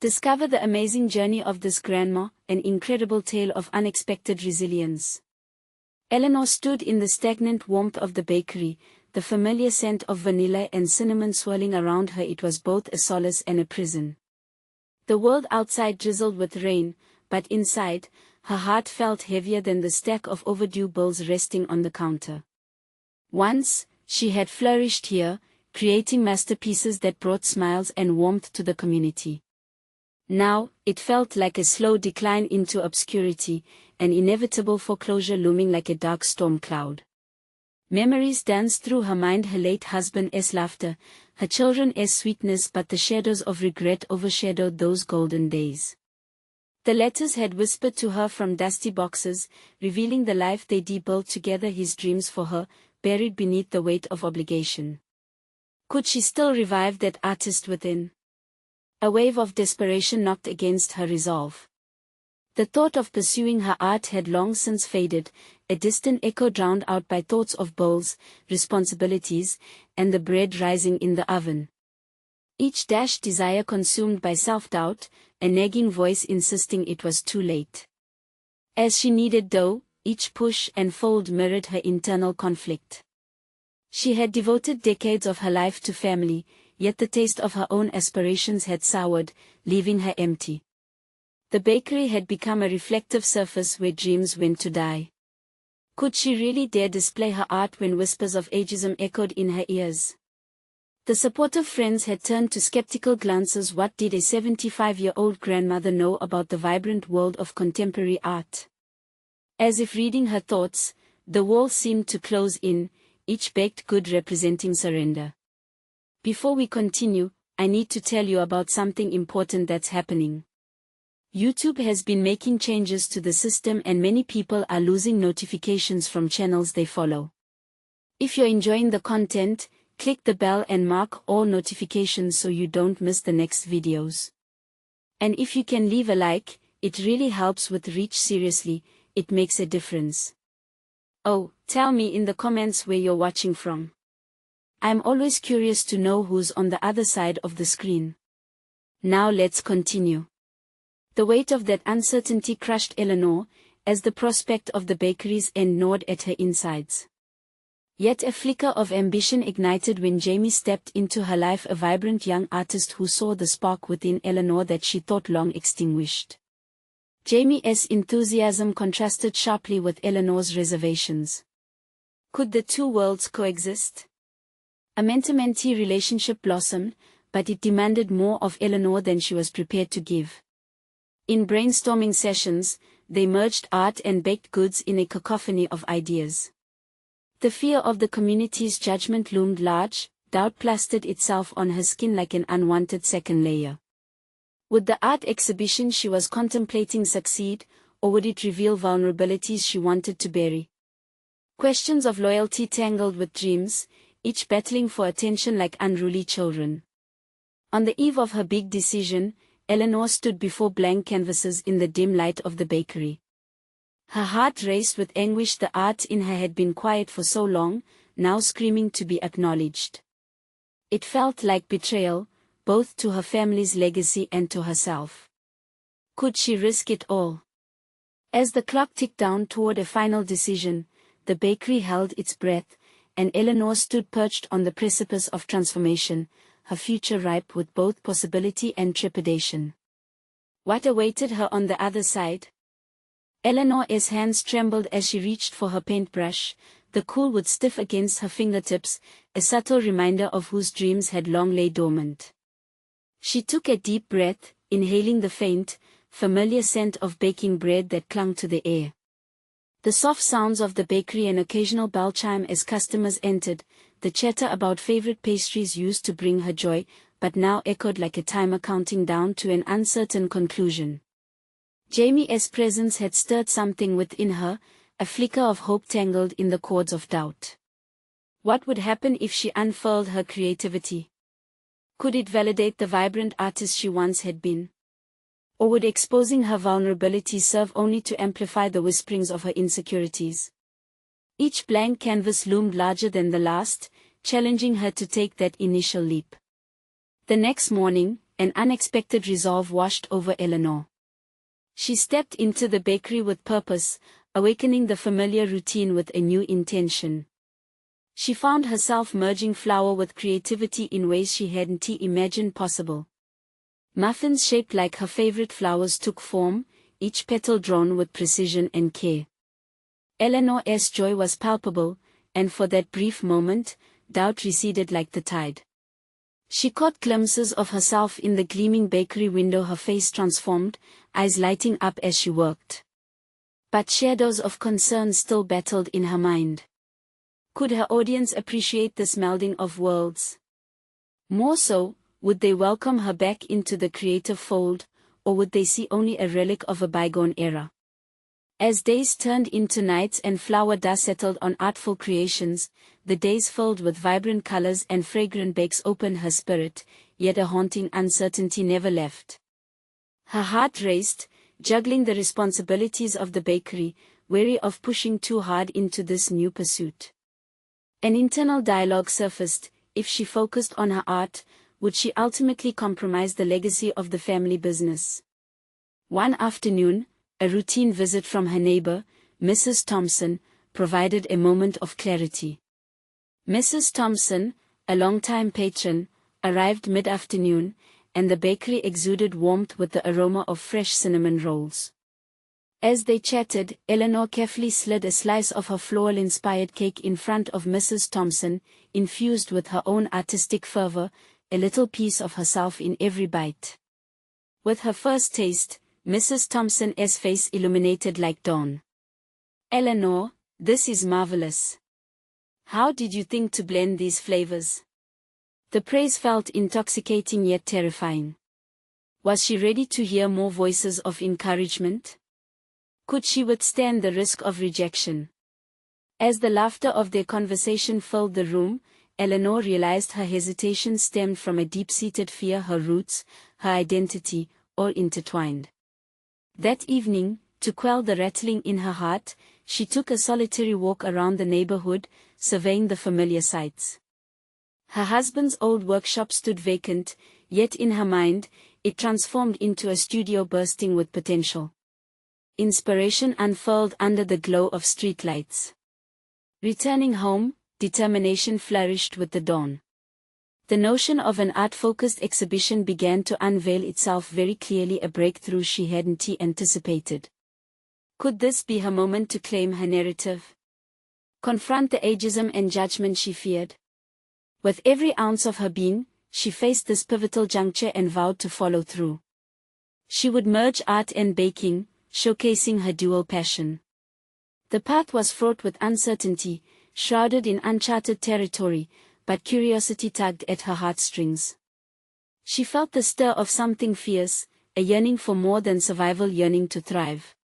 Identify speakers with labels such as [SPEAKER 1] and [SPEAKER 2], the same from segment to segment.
[SPEAKER 1] Discover the amazing journey of this grandma, an incredible tale of unexpected resilience. Eleanor stood in the stagnant warmth of the bakery, the familiar scent of vanilla and cinnamon swirling around her. It was both a solace and a prison. The world outside drizzled with rain, but inside, her heart felt heavier than the stack of overdue bills resting on the counter. Once, she had flourished here, creating masterpieces that brought smiles and warmth to the community. Now, it felt like a slow decline into obscurity, an inevitable foreclosure looming like a dark storm cloud. Memories danced through her mind, her late husband's laughter, her children's sweetness, but the shadows of regret overshadowed those golden days. The letters had whispered to her from dusty boxes, revealing the life they'd built together, his dreams for her, buried beneath the weight of obligation. Could she still revive that artist within? A wave of desperation knocked against her resolve. The thought of pursuing her art had long since faded, a distant echo drowned out by thoughts of bills, responsibilities, and the bread rising in the oven. Each dashed desire consumed by self-doubt, a nagging voice insisting it was too late. As she kneaded dough, each push and fold mirrored her internal conflict. She had devoted decades of her life to family, yet the taste of her own aspirations had soured, leaving her empty. The bakery had become a reflective surface where dreams went to die. Could she really dare display her art when whispers of ageism echoed in her ears? The supportive friends had turned to skeptical glances. What did a 75-year-old grandmother know about the vibrant world of contemporary art? As if reading her thoughts, the wall seemed to close in, each baked good representing surrender. Before we continue, I need to tell you about something important that's happening. YouTube has been making changes to the system and many people are losing notifications from channels they follow. If you're enjoying the content, click the bell and mark all notifications so you don't miss the next videos. And if you can leave a like, it really helps with reach. Seriously, it makes a difference. Oh, tell me in the comments where you're watching from. I'm always curious to know who's on the other side of the screen. Now let's continue. The weight of that uncertainty crushed Eleanor, as the prospect of the bakery's end gnawed at her insides. Yet a flicker of ambition ignited when Jamie stepped into her life, a vibrant young artist who saw the spark within Eleanor that she thought long extinguished. Jamie's enthusiasm contrasted sharply with Eleanor's reservations. Could the two worlds coexist? A mentor-mentee relationship blossomed, but it demanded more of Eleanor than she was prepared to give. In brainstorming sessions, they merged art and baked goods in a cacophony of ideas. The fear of the community's judgment loomed large, doubt plastered itself on her skin like an unwanted second layer. Would the art exhibition she was contemplating succeed, or would it reveal vulnerabilities she wanted to bury? Questions of loyalty tangled with dreams, each battling for attention like unruly children. On the eve of her big decision, Eleanor stood before blank canvases in the dim light of the bakery. Her heart raced with anguish. The art in her had been quiet for so long, now screaming to be acknowledged. It felt like betrayal, both to her family's legacy and to herself. Could she risk it all? As the clock ticked down toward a final decision, the bakery held its breath, and Eleanor stood perched on the precipice of transformation, her future ripe with both possibility and trepidation. What awaited her on the other side? Eleanor's hands trembled as she reached for her paintbrush, the cool wood stiff against her fingertips, a subtle reminder of whose dreams had long lay dormant. She took a deep breath, inhaling the faint, familiar scent of baking bread that clung to the air. The soft sounds of the bakery, an occasional bell chime as customers entered, the chatter about favorite pastries used to bring her joy, but now echoed like a timer counting down to an uncertain conclusion. Jamie's presence had stirred something within her, a flicker of hope tangled in the cords of doubt. What would happen if she unfurled her creativity? Could it validate the vibrant artist she once had been? Or would exposing her vulnerabilities serve only to amplify the whisperings of her insecurities? Each blank canvas loomed larger than the last, challenging her to take that initial leap. The next morning, an unexpected resolve washed over Eleanor. She stepped into the bakery with purpose, awakening the familiar routine with a new intention. She found herself merging flour with creativity in ways she hadn't imagined possible. Muffins shaped like her favorite flowers took form, each petal drawn with precision and care. Eleanor's joy was palpable, and for that brief moment, doubt receded like the tide. She caught glimpses of herself in the gleaming bakery window, her face transformed, eyes lighting up as she worked. But shadows of concern still battled in her mind. Could her audience appreciate this melding of worlds? More so, would they welcome her back into the creative fold, or would they see only a relic of a bygone era? As days turned into nights and flower dust settled on artful creations, the days filled with vibrant colors and fragrant bakes opened her spirit, yet a haunting uncertainty never left. Her heart raced, juggling the responsibilities of the bakery, wary of pushing too hard into this new pursuit. An internal dialogue surfaced: if she focused on her art, would she ultimately compromise the legacy of the family business? One afternoon, a routine visit from her neighbor, Mrs. Thompson, provided a moment of clarity. Mrs. Thompson, a longtime patron, arrived mid-afternoon, and the bakery exuded warmth with the aroma of fresh cinnamon rolls. As they chatted, Eleanor carefully slid a slice of her floral-inspired cake in front of Mrs. Thompson, infused with her own artistic fervor, a little piece of herself in every bite. With her first taste, Mrs. Thompson's face illuminated like dawn. "Eleanor, this is marvelous. How did you think to blend these flavors?" The praise felt intoxicating yet terrifying. Was she ready to hear more voices of encouragement? Could she withstand the risk of rejection? As the laughter of their conversation filled the room, Eleanor realized her hesitation stemmed from a deep-seated fear her roots, her identity, all intertwined. That evening, to quell the rattling in her heart, she took a solitary walk around the neighborhood, surveying the familiar sights. Her husband's old workshop stood vacant, yet in her mind, it transformed into a studio bursting with potential. Inspiration unfurled under the glow of streetlights. Returning home, determination flourished with the dawn. The notion of an art-focused exhibition began to unveil itself very clearly, a breakthrough she hadn't anticipated. Could this be her moment to claim her narrative? Confront the ageism and judgment she feared? With every ounce of her being, she faced this pivotal juncture and vowed to follow through. She would merge art and baking, showcasing her dual passion. The path was fraught with uncertainty, shrouded in uncharted territory, but curiosity tugged at her heartstrings. She felt the stir of something fierce, a yearning for more than survival, yearning to thrive.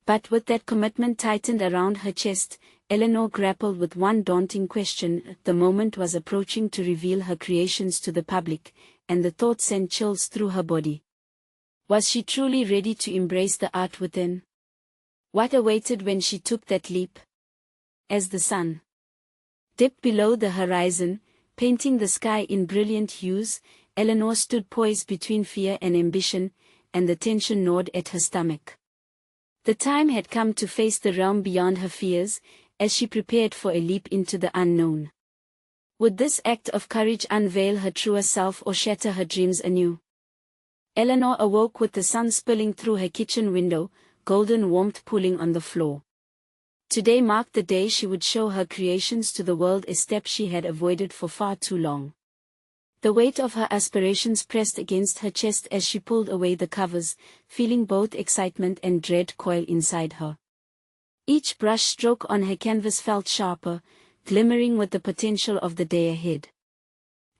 [SPEAKER 1] But with that commitment tightened around her chest, Eleanor grappled with one daunting question. The moment was approaching to reveal her creations to the public, and the thought sent chills through her body. Was she truly ready to embrace the art within? What awaited when she took that leap? As the sun dipped below the horizon, painting the sky in brilliant hues, Eleanor stood poised between fear and ambition, and the tension gnawed at her stomach. The time had come to face the realm beyond her fears, as she prepared for a leap into the unknown. Would this act of courage unveil her truer self or shatter her dreams anew? Eleanor awoke with the sun spilling through her kitchen window, golden warmth pooling on the floor. Today marked the day she would show her creations to the world, a step she had avoided for far too long. The weight of her aspirations pressed against her chest as she pulled away the covers, feeling both excitement and dread coil inside her. Each brush stroke on her canvas felt sharper, glimmering with the potential of the day ahead.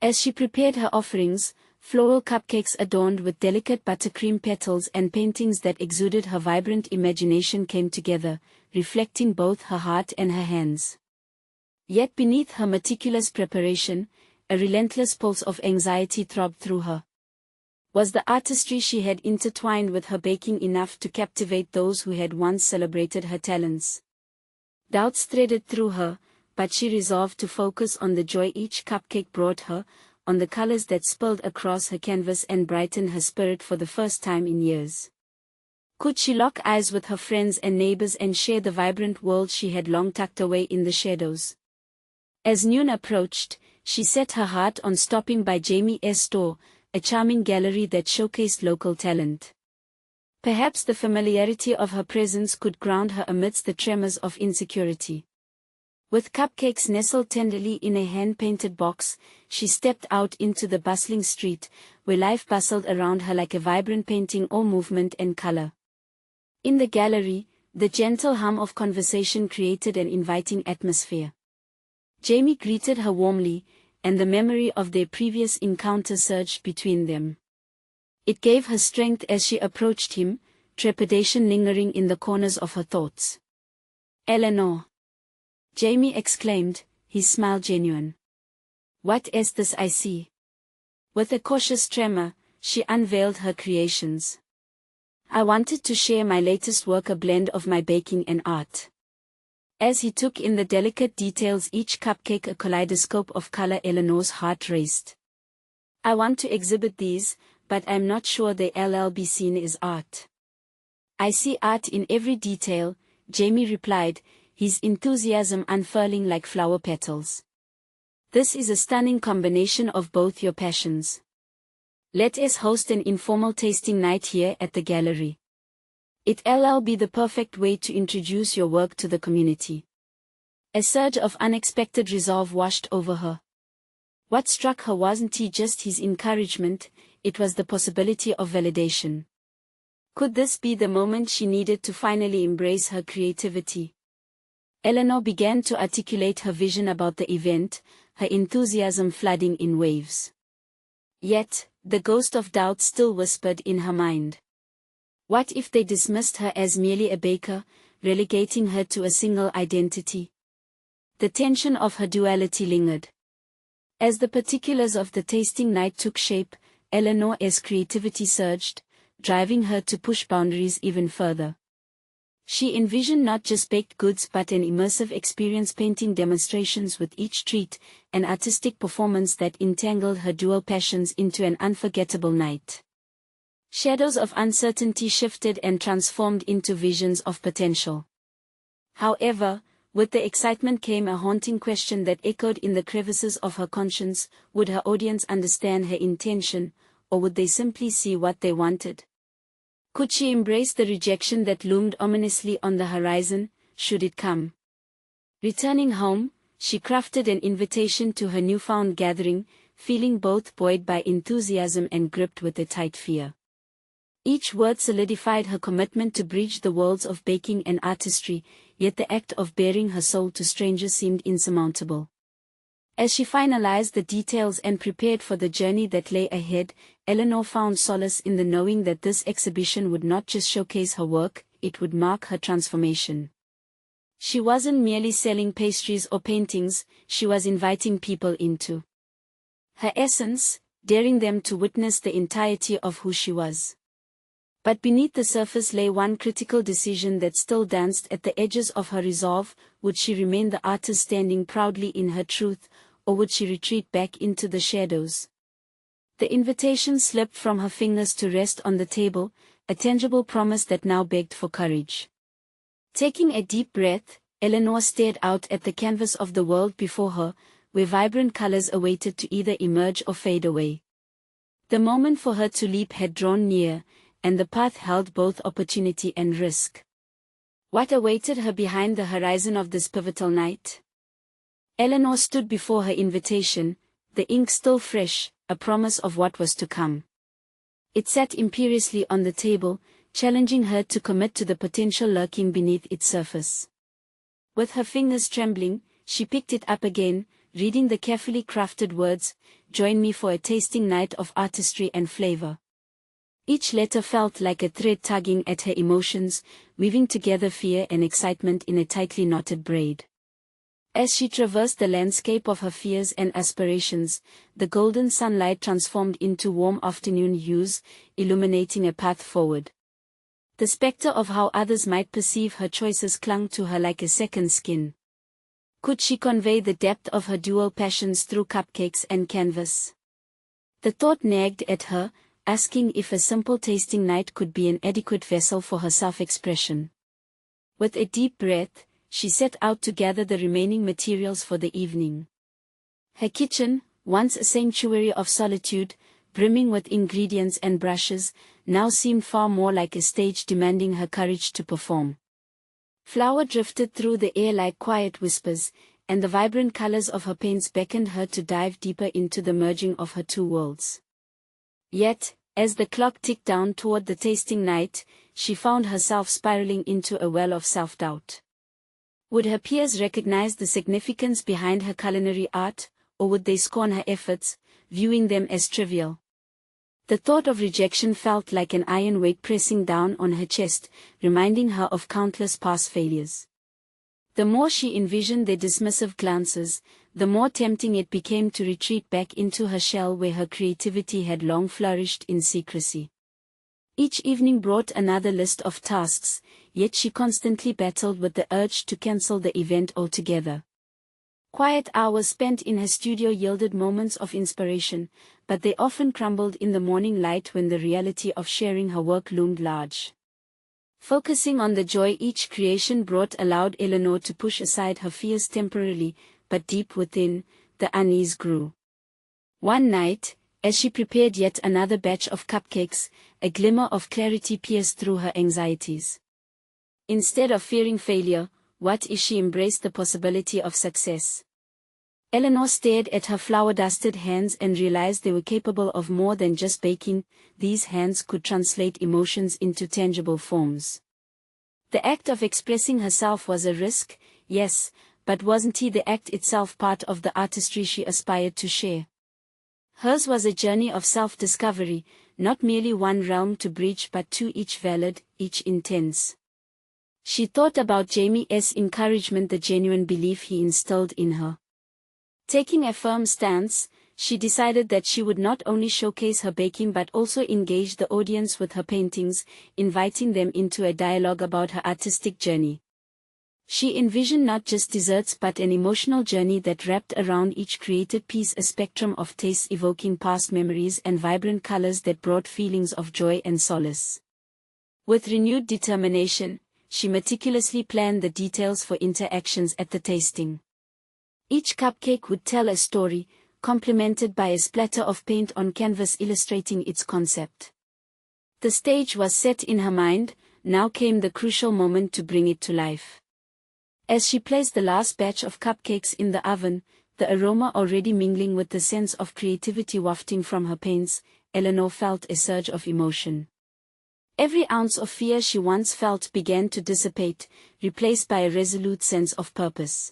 [SPEAKER 1] As she prepared her offerings, floral cupcakes adorned with delicate buttercream petals and paintings that exuded her vibrant imagination came together, reflecting both her heart and her hands. Yet beneath her meticulous preparation, a relentless pulse of anxiety throbbed through her. Was the artistry she had intertwined with her baking enough to captivate those who had once celebrated her talents? Doubts threaded through her, but she resolved to focus on the joy each cupcake brought her, on the colors that spilled across her canvas and brightened her spirit for the first time in years. Could she lock eyes with her friends and neighbors and share the vibrant world she had long tucked away in the shadows? As noon approached, she set her heart on stopping by Jamie's store, a charming gallery that showcased local talent. Perhaps the familiarity of her presence could ground her amidst the tremors of insecurity. With cupcakes nestled tenderly in a hand-painted box, she stepped out into the bustling street, where life bustled around her like a vibrant painting, all movement and color. In the gallery, the gentle hum of conversation created an inviting atmosphere. Jamie greeted her warmly, and the memory of their previous encounter surged between them. It gave her strength as she approached him, trepidation lingering in the corners of her thoughts. "Eleanor!" Jamie exclaimed, his smile genuine. "What is this I see?" With a cautious tremor, she unveiled her creations. "I wanted to share my latest work, a blend of my baking and art." As he took in the delicate details, each cupcake a kaleidoscope of color, Eleanor's heart raced. "I want to exhibit these, but I'm not sure they'll be seen as art." "I see art in every detail," Jamie replied, his enthusiasm unfurling like flower petals. "This is a stunning combination of both your passions. Let us host an informal tasting night here at the gallery. It'll be the perfect way to introduce your work to the community." A surge of unexpected resolve washed over her. What struck her wasn't just his encouragement, it was the possibility of validation. Could this be the moment she needed to finally embrace her creativity? Eleanor began to articulate her vision about the event, her enthusiasm flooding in waves. Yet, the ghost of doubt still whispered in her mind. What if they dismissed her as merely a baker, relegating her to a single identity? The tension of her duality lingered. As the particulars of the tasting night took shape, Eleanor's creativity surged, driving her to push boundaries even further. She envisioned not just baked goods but an immersive experience, painting demonstrations with each treat, an artistic performance that entangled her dual passions into an unforgettable night. Shadows of uncertainty shifted and transformed into visions of potential. However, with the excitement came a haunting question that echoed in the crevices of her conscience: would her audience understand her intention, or would they simply see what they wanted? Could she embrace the rejection that loomed ominously on the horizon, should it come? Returning home, she crafted an invitation to her newfound gathering, feeling both buoyed by enthusiasm and gripped with a tight fear. Each word solidified her commitment to bridge the worlds of baking and artistry, yet the act of baring her soul to strangers seemed insurmountable. As she finalized the details and prepared for the journey that lay ahead, Eleanor found solace in the knowing that this exhibition would not just showcase her work, it would mark her transformation. She wasn't merely selling pastries or paintings, she was inviting people into her essence, daring them to witness the entirety of who she was. But beneath the surface lay one critical decision that still danced at the edges of her resolve: would she remain the artist standing proudly in her truth, or would she retreat back into the shadows? The invitation slipped from her fingers to rest on the table, a tangible promise that now begged for courage. Taking a deep breath, Eleanor stared out at the canvas of the world before her, where vibrant colors awaited to either emerge or fade away. The moment for her to leap had drawn near, and the path held both opportunity and risk. What awaited her behind the horizon of this pivotal night? Eleanor stood before her invitation, the ink still fresh, a promise of what was to come. It sat imperiously on the table, challenging her to commit to the potential lurking beneath its surface. With her fingers trembling, she picked it up again, reading the carefully crafted words: "Join me for a tasting night of artistry and flavor." Each letter felt like a thread tugging at her emotions, weaving together fear and excitement in a tightly knotted braid. As she traversed the landscape of her fears and aspirations, the golden sunlight transformed into warm afternoon hues, illuminating a path forward. The specter of how others might perceive her choices clung to her like a second skin. Could she convey the depth of her dual passions through cupcakes and canvas? The thought nagged at her, asking if a simple tasting night could be an adequate vessel for her self-expression. With a deep breath, she set out to gather the remaining materials for the evening. Her kitchen, once a sanctuary of solitude, brimming with ingredients and brushes, now seemed far more like a stage demanding her courage to perform. Flour drifted through the air like quiet whispers, and the vibrant colors of her paints beckoned her to dive deeper into the merging of her two worlds. Yet, as the clock ticked down toward the tasting night, she found herself spiraling into a well of self-doubt. Would her peers recognize the significance behind her culinary art, or would they scorn her efforts, viewing them as trivial? The thought of rejection felt like an iron weight pressing down on her chest, reminding her of countless past failures. The more she envisioned their dismissive glances, the more tempting it became to retreat back into her shell where her creativity had long flourished in secrecy. Each evening brought another list of tasks, yet she constantly battled with the urge to cancel the event altogether. Quiet hours spent in her studio yielded moments of inspiration, but they often crumbled in the morning light when the reality of sharing her work loomed large. Focusing on the joy each creation brought allowed Eleanor to push aside her fears temporarily, but deep within, the unease grew. One night, as she prepared yet another batch of cupcakes, a glimmer of clarity pierced through her anxieties. Instead of fearing failure, what if she embraced the possibility of success? Eleanor stared at her flour-dusted hands and realized they were capable of more than just baking. These hands could translate emotions into tangible forms. The act of expressing herself was a risk, yes, but wasn't the act itself part of the artistry she aspired to share? Hers was a journey of self-discovery, not merely one realm to breach but two, each valid, each intense. She thought about Jamie's encouragement, the genuine belief he instilled in her. Taking a firm stance, she decided that she would not only showcase her baking but also engage the audience with her paintings, inviting them into a dialogue about her artistic journey. She envisioned not just desserts but an emotional journey that wrapped around each created piece, a spectrum of tastes evoking past memories and vibrant colors that brought feelings of joy and solace. With renewed determination, she meticulously planned the details for interactions at the tasting. Each cupcake would tell a story, complemented by a splatter of paint on canvas illustrating its concept. The stage was set in her mind, now came the crucial moment to bring it to life. As she placed the last batch of cupcakes in the oven, the aroma already mingling with the sense of creativity wafting from her paints, Eleanor felt a surge of emotion. Every ounce of fear she once felt began to dissipate, replaced by a resolute sense of purpose.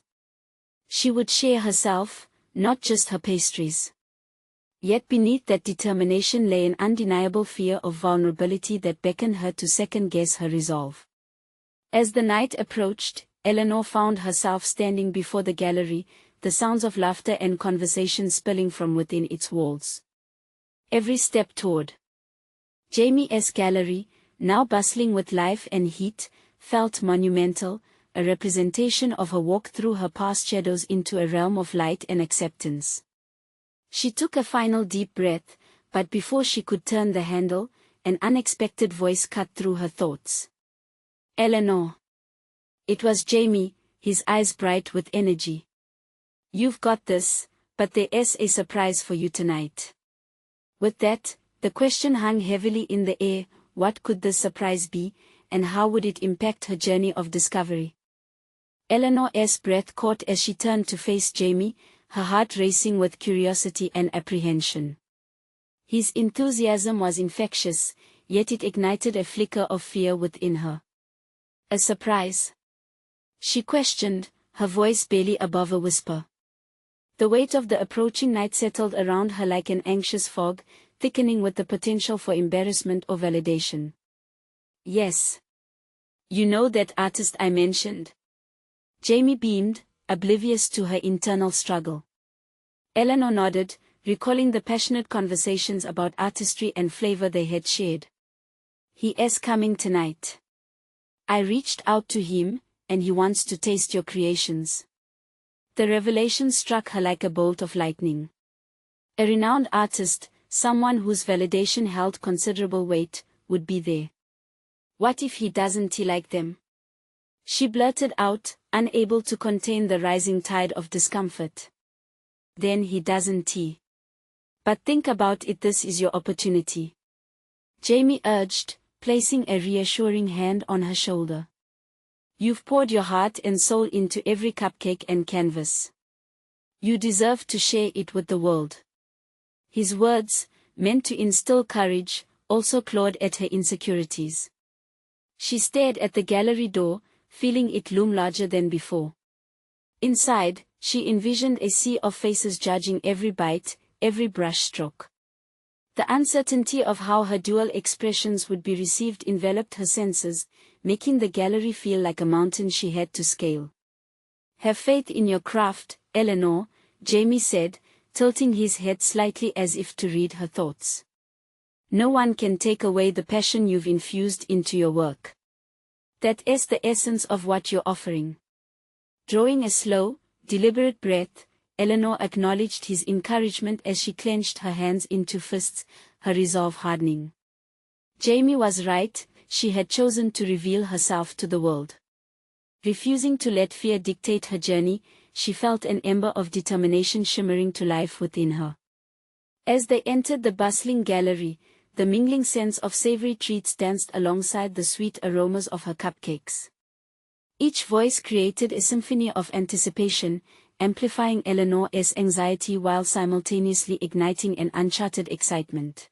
[SPEAKER 1] She would share herself, not just her pastries. Yet beneath that determination lay an undeniable fear of vulnerability that beckoned her to second-guess her resolve. As the night approached, Eleanor found herself standing before the gallery, the sounds of laughter and conversation spilling from within its walls. Every step toward Jamie's gallery, now bustling with life and heat, felt monumental, a representation of her walk through her past shadows into a realm of light and acceptance. She took a final deep breath, but before she could turn the handle, an unexpected voice cut through her thoughts. "Eleanor." It was Jamie, his eyes bright with energy. "You've got this, but there's a surprise for you tonight." With that, the question hung heavily in the air: what could this surprise be, and how would it impact her journey of discovery? Eleanor's breath caught as she turned to face Jamie, her heart racing with curiosity and apprehension. His enthusiasm was infectious, yet it ignited a flicker of fear within her. "A surprise?" she questioned, her voice barely above a whisper. The weight of the approaching night settled around her like an anxious fog, thickening with the potential for embarrassment or validation. "Yes. You know that artist I mentioned?" Jamie beamed, oblivious to her internal struggle. Eleanor nodded, recalling the passionate conversations about artistry and flavor they had shared. "He is coming tonight. I reached out to him, and he wants to taste your creations." The revelation struck her like a bolt of lightning. A renowned artist, someone whose validation held considerable weight, would be there. What if he doesn't like them? She blurted out, unable to contain the rising tide of discomfort. Then he doesn't. But think about it, this is your opportunity. Jamie urged, placing a reassuring hand on her shoulder. You've poured your heart and soul into every cupcake and canvas. You deserve to share it with the world. His words, meant to instill courage, also clawed at her insecurities. She stared at the gallery door, feeling it loom larger than before. Inside, she envisioned a sea of faces judging every bite, every brushstroke. The uncertainty of how her dual expressions would be received enveloped her senses, making the gallery feel like a mountain she had to scale. Have faith in your craft, Eleanor, Jamie said, tilting his head slightly as if to read her thoughts. No one can take away the passion you've infused into your work. That is the essence of what you're offering. Drawing a slow, deliberate breath, Eleanor acknowledged his encouragement as she clenched her hands into fists, her resolve hardening. Jamie was right, she had chosen to reveal herself to the world. Refusing to let fear dictate her journey, she felt an ember of determination shimmering to life within her. As they entered the bustling gallery, the mingling scents of savory treats danced alongside the sweet aromas of her cupcakes. Each voice created a symphony of anticipation, amplifying Eleanor's anxiety while simultaneously igniting an uncharted excitement.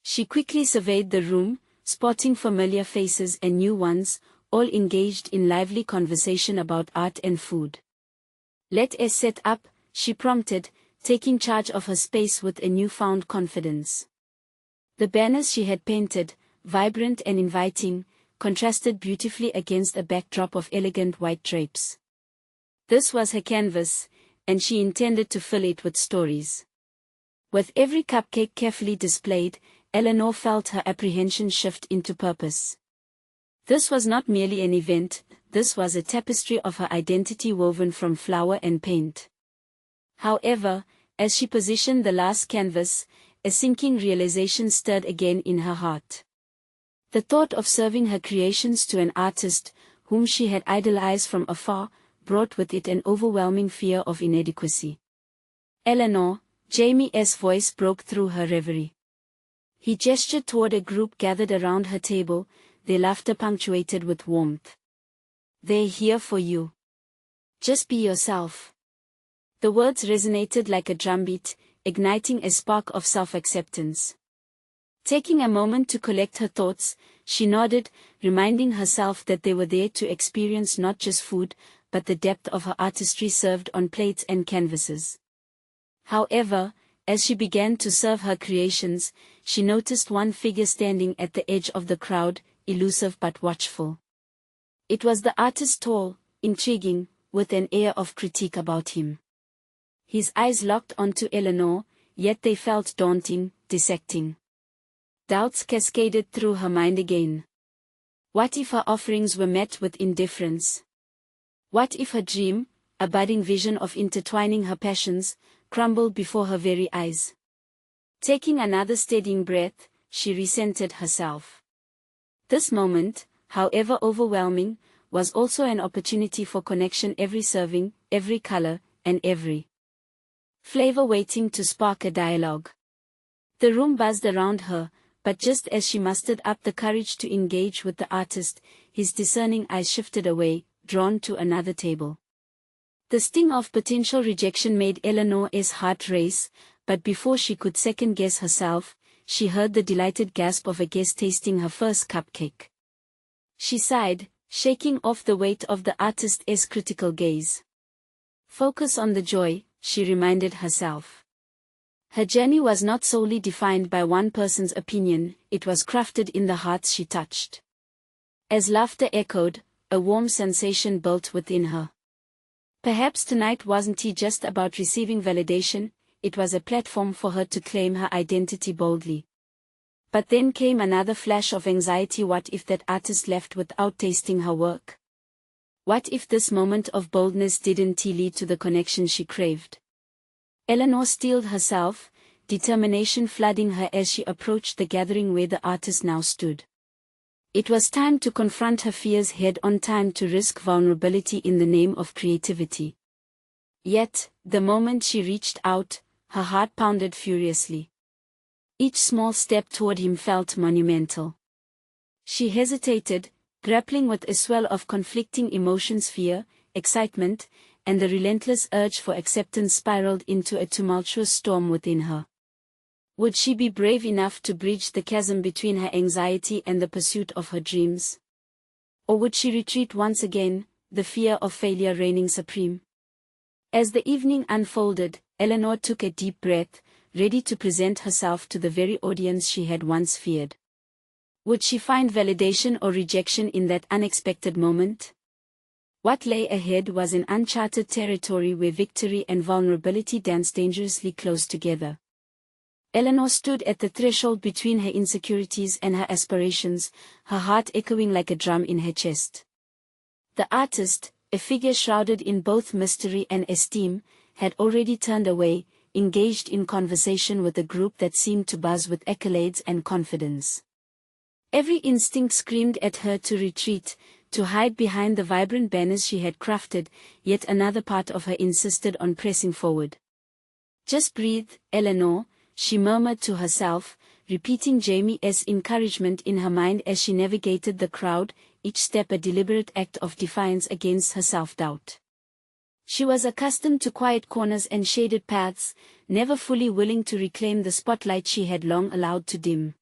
[SPEAKER 1] She quickly surveyed the room, spotting familiar faces and new ones, all engaged in lively conversation about art and food. Let us set up, she prompted, taking charge of her space with a newfound confidence. The banners she had painted, vibrant and inviting, contrasted beautifully against a backdrop of elegant white drapes. This was her canvas, and she intended to fill it with stories. With every cupcake carefully displayed, Eleanor felt her apprehension shift into purpose. This was not merely an event, this was a tapestry of her identity woven from flour and paint. However, as she positioned the last canvas, a sinking realization stirred again in her heart. The thought of serving her creations to an artist, whom she had idolized from afar, brought with it an overwhelming fear of inadequacy. Eleanor, Jamie's voice broke through her reverie. He gestured toward a group gathered around her table, their laughter punctuated with warmth. They're here for you. Just be yourself. The words resonated like a drumbeat, igniting a spark of self-acceptance. Taking a moment to collect her thoughts, she nodded, reminding herself that they were there to experience not just food, but the depth of her artistry served on plates and canvases. However, as she began to serve her creations, she noticed one figure standing at the edge of the crowd, elusive but watchful. It was the artist, tall, intriguing, with an air of critique about him. His eyes locked onto Eleanor, yet they felt daunting, dissecting. Doubts cascaded through her mind again. What if her offerings were met with indifference? What if her dream, a budding vision of intertwining her passions, crumbled before her very eyes? Taking another steadying breath, she recentered herself. This moment, however overwhelming, was also an opportunity for connection, every serving, every color, and every flavor waiting to spark a dialogue. The room buzzed around her, but just as she mustered up the courage to engage with the artist, his discerning eyes shifted away, drawn to another table. The sting of potential rejection made Eleanor's heart race, but before she could second-guess herself, she heard the delighted gasp of a guest tasting her first cupcake. She sighed, shaking off the weight of the artist's critical gaze. Focus on the joy, she reminded herself. Her journey was not solely defined by one person's opinion, it was crafted in the hearts she touched. As laughter echoed, a warm sensation built within her. Perhaps tonight wasn't just about receiving validation, it was a platform for her to claim her identity boldly. But then came another flash of anxiety. What if that artist left without tasting her work? What if this moment of boldness didn't lead to the connection she craved? Eleanor steeled herself, determination flooding her as she approached the gathering where the artist now stood. It was time to confront her fears head-on, time to risk vulnerability in the name of creativity. Yet, the moment she reached out, her heart pounded furiously. Each small step toward him felt monumental. She hesitated, grappling with a swell of conflicting emotions: fear, excitement, and the relentless urge for acceptance spiraled into a tumultuous storm within her. Would she be brave enough to bridge the chasm between her anxiety and the pursuit of her dreams? Or would she retreat once again, the fear of failure reigning supreme? As the evening unfolded, Eleanor took a deep breath, ready to present herself to the very audience she had once feared. Would she find validation or rejection in that unexpected moment? What lay ahead was an uncharted territory where victory and vulnerability danced dangerously close together. Eleanor stood at the threshold between her insecurities and her aspirations, her heart echoing like a drum in her chest. The artist, a figure shrouded in both mystery and esteem, had already turned away, engaged in conversation with a group that seemed to buzz with accolades and confidence. Every instinct screamed at her to retreat, to hide behind the vibrant banners she had crafted, yet another part of her insisted on pressing forward. "Just breathe, Eleanor," she murmured to herself, repeating Jamie's encouragement in her mind as she navigated the crowd, each step a deliberate act of defiance against her self-doubt. She was accustomed to quiet corners and shaded paths, never fully willing to reclaim the spotlight she had long allowed to dim.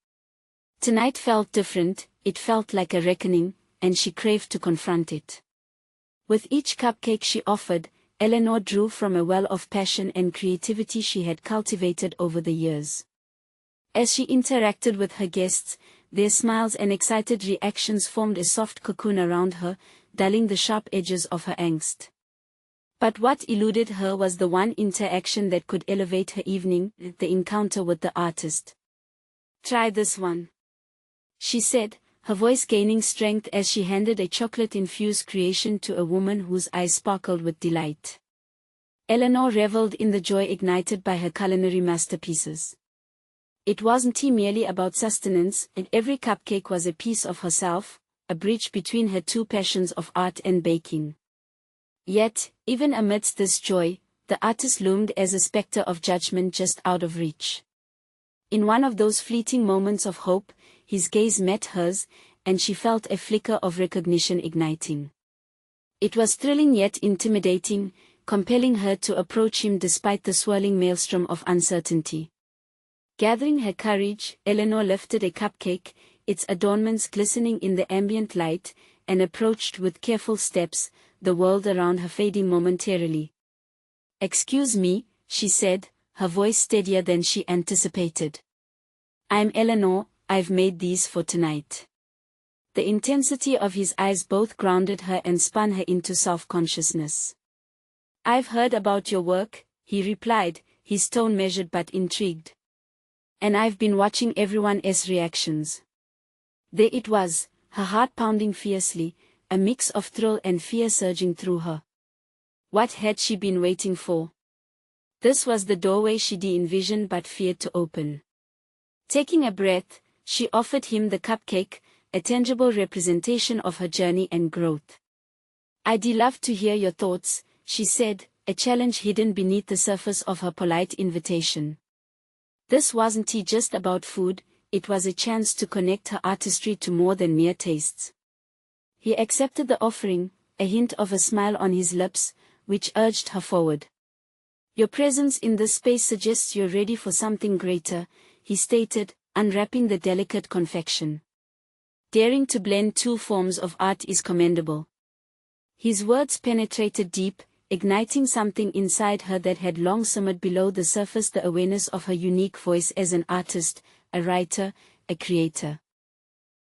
[SPEAKER 1] Tonight felt different, it felt like a reckoning, and she craved to confront it. With each cupcake she offered, Eleanor drew from a well of passion and creativity she had cultivated over the years. As she interacted with her guests, their smiles and excited reactions formed a soft cocoon around her, dulling the sharp edges of her angst. But what eluded her was the one interaction that could elevate her evening, the encounter with the artist. "Try this one," she said, her voice gaining strength as she handed a chocolate-infused creation to a woman whose eyes sparkled with delight. Eleanor reveled in the joy ignited by her culinary masterpieces. It wasn't merely about sustenance, and every cupcake was a piece of herself, a bridge between her two passions of art and baking. Yet, even amidst this joy, the artist loomed as a specter of judgment just out of reach. In one of those fleeting moments of hope, his gaze met hers, and she felt a flicker of recognition igniting. It was thrilling yet intimidating, compelling her to approach him despite the swirling maelstrom of uncertainty. Gathering her courage, Eleanor lifted a cupcake, its adornments glistening in the ambient light, and approached with careful steps, the world around her fading momentarily. "Excuse me," she said, her voice steadier than she anticipated. "I'm Eleanor, I've made these for tonight." The intensity of his eyes both grounded her and spun her into self-consciousness. "I've heard about your work," he replied, his tone measured but intrigued. "And I've been watching everyone's reactions." There it was, her heart pounding fiercely, a mix of thrill and fear surging through her. What had she been waiting for? This was the doorway she'd envisioned but feared to open. Taking a breath, she offered him the cupcake, a tangible representation of her journey and growth. "I'd love to hear your thoughts," she said, a challenge hidden beneath the surface of her polite invitation. This wasn't just about food, it was a chance to connect her artistry to more than mere tastes. He accepted the offering, a hint of a smile on his lips, which urged her forward. "Your presence in this space suggests you're ready for something greater," he stated, unwrapping the delicate confection. "Daring to blend two forms of art is commendable." His words penetrated deep, igniting something inside her that had long simmered below the surface, the awareness of her unique voice as an artist, a writer, a creator.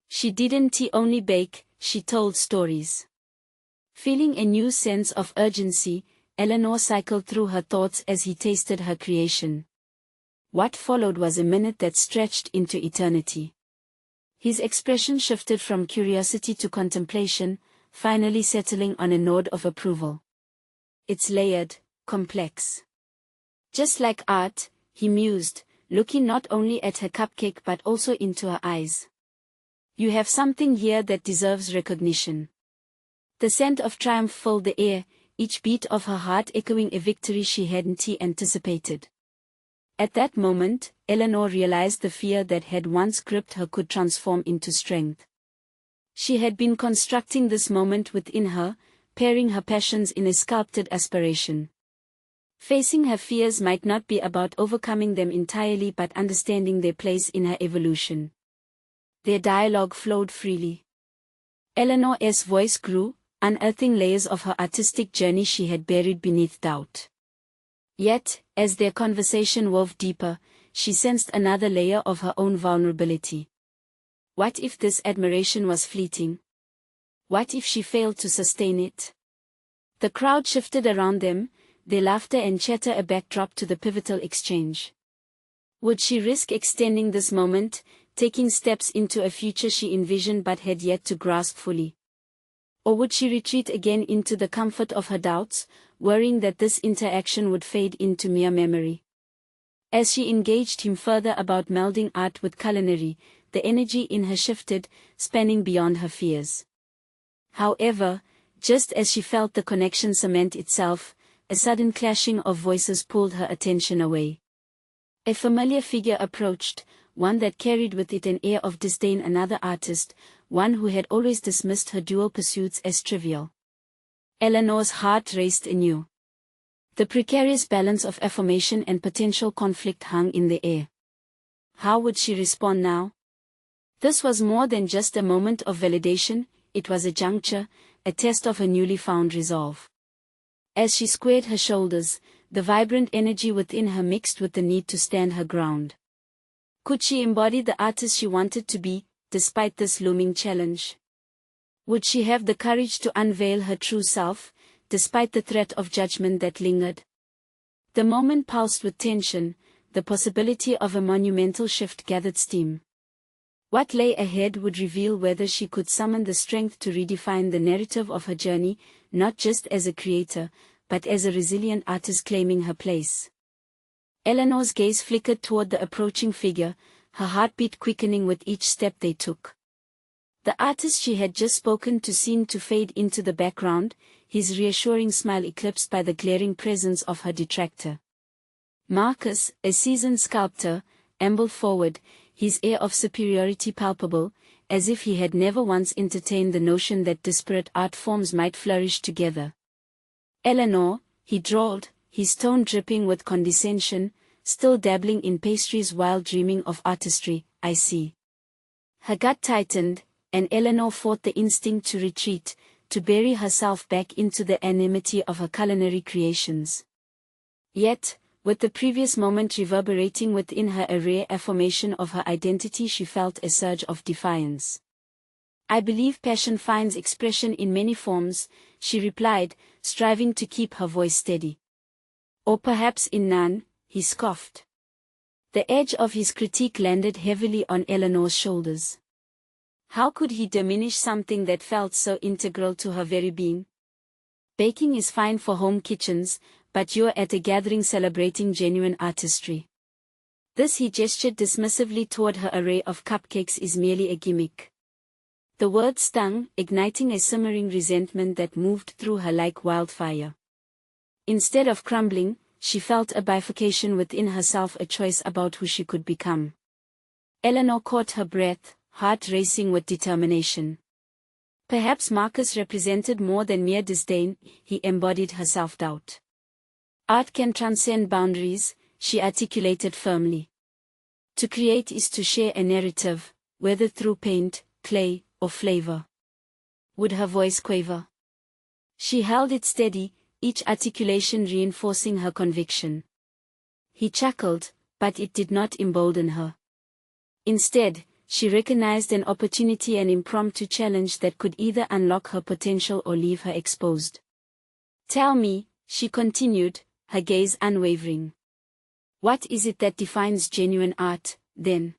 [SPEAKER 1] She didn't only bake, she told stories. Feeling a new sense of urgency, Eleanor cycled through her thoughts as he tasted her creation. What followed was a minute that stretched into eternity. His expression shifted from curiosity to contemplation, finally settling on a nod of approval. "It's layered, complex. Just like art," he mused, looking not only at her cupcake but also into her eyes. "You have something here that deserves recognition." The scent of triumph filled the air, each beat of her heart echoing a victory she hadn't anticipated. At that moment, Eleanor realized the fear that had once gripped her could transform into strength. She had been constructing this moment within her, pairing her passions in a sculpted aspiration. Facing her fears might not be about overcoming them entirely but understanding their place in her evolution. Their dialogue flowed freely. Eleanor's voice grew, unearthing layers of her artistic journey she had buried beneath doubt. Yet, as their conversation wove deeper, she sensed another layer of her own vulnerability. What if this admiration was fleeting? What if she failed to sustain it? The crowd shifted around them, their laughter and chatter a backdrop to the pivotal exchange. Would she risk extending this moment, taking steps into a future she envisioned but had yet to grasp fully? Or would she retreat again into the comfort of her doubts, worrying that this interaction would fade into mere memory? As she engaged him further about melding art with culinary, the energy in her shifted, spanning beyond her fears. However, just as she felt the connection cement itself, a sudden clashing of voices pulled her attention away. A familiar figure approached, one that carried with it an air of disdain, another artist, one who had always dismissed her dual pursuits as trivial. Eleanor's heart raced anew. The precarious balance of affirmation and potential conflict hung in the air. How would she respond now? This was more than just a moment of validation, it was a juncture, a test of her newly found resolve. As she squared her shoulders, the vibrant energy within her mixed with the need to stand her ground. Could she embody the artist she wanted to be, despite this looming challenge? Would she have the courage to unveil her true self, despite the threat of judgment that lingered? The moment pulsed with tension, the possibility of a monumental shift gathered steam. What lay ahead would reveal whether she could summon the strength to redefine the narrative of her journey, not just as a creator, but as a resilient artist claiming her place. Eleanor's gaze flickered toward the approaching figure, her heartbeat quickening with each step they took. The artist she had just spoken to seemed to fade into the background, his reassuring smile eclipsed by the glaring presence of her detractor. Marcus, a seasoned sculptor, ambled forward, his air of superiority palpable, as if he had never once entertained the notion that disparate art forms might flourish together. "Eleanor," he drawled, his tone dripping with condescension, still dabbling in pastries while dreaming of artistry, "I see." Her gut tightened, and Eleanor fought the instinct to retreat, to bury herself back into the anonymity of her culinary creations. Yet, with the previous moment reverberating within her a rare affirmation of her identity, she felt a surge of defiance. "I believe passion finds expression in many forms," she replied, striving to keep her voice steady. "Or perhaps in none," he scoffed. The edge of his critique landed heavily on Eleanor's shoulders. How could he diminish something that felt so integral to her very being? "Baking is fine for home kitchens, but you're at a gathering celebrating genuine artistry. This," he gestured dismissively toward her array of cupcakes, "is merely a gimmick." The word stung, igniting a simmering resentment that moved through her like wildfire. Instead of crumbling, she felt a bifurcation within herself, a choice about who she could become. Eleanor caught her breath, heart racing with determination. Perhaps Marcus represented more than mere disdain, he embodied her self-doubt. "Art can transcend boundaries," she articulated firmly. "To create is to share a narrative, whether through paint, clay, or flavor." Would her voice quaver? She held it steady, each articulation reinforcing her conviction. He chuckled, but it did not embolden her. Instead, she recognized an opportunity, an impromptu challenge that could either unlock her potential or leave her exposed. "Tell me," she continued, her gaze unwavering. "What is it that defines genuine art, then?